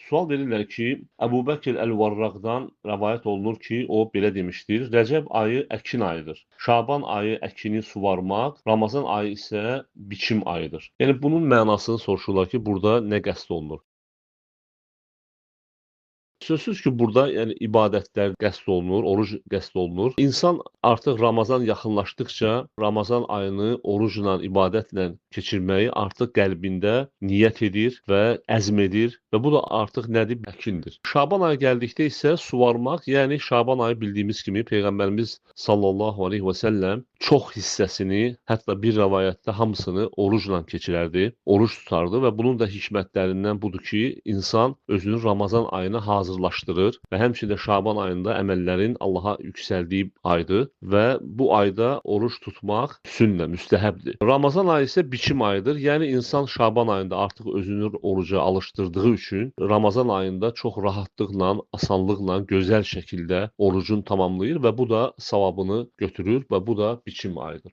Sual verirlər ki, Əbu Bəkr Əl-Varraqdan rəvayət olunur ki, o belə demişdir: Rəcəb ayı əkin ayıdır. Şaban ayı əkini suvarmaq, Ramazan ayı isə biçim ayıdır. Yəni bunun mənasını soruşurlar ki, burada nə qəsd olunur? Sözsüz ki, burada yəni ibadətlər qəsd olunur, oruc qəsd olunur. İnsan artıq Ramazan yaxınlaşdıqca Ramazan ayını orucla, ibadətlə keçirməyi artıq qəlbində niyyət edir və əzm edir və bu da artıq nədir? Əkindir. Şaban ayı gəldikdə isə suvarmaq, yəni Şaban ayı bildiyimiz kimi Peyğəmbərimiz sallallahu əleyhi və səlləm çox hissəsini, hətta bir rəvayətdə hamısını orucla keçirərdi, oruc tutardı və bunun da hikmətlərindən budur ki, insan özünü Ramazan ayına hazırlaşdırır və həmçinin Şaban ayında əməllərin Allaha yüksəldiyi aydır və bu ayda oruc tutmaq sünnə, müstəhəbdir. Ramazan ayı isə biçim ayıdır. Yəni insan Şaban ayında artıq özünü oruca alışdırdığı üçün Ramazan ayında çox rahatlıqla, asanlıqla, gözəl şəkildə orucunu tamamlayır və bu da savabını götürür və bu da biçim ayıdır.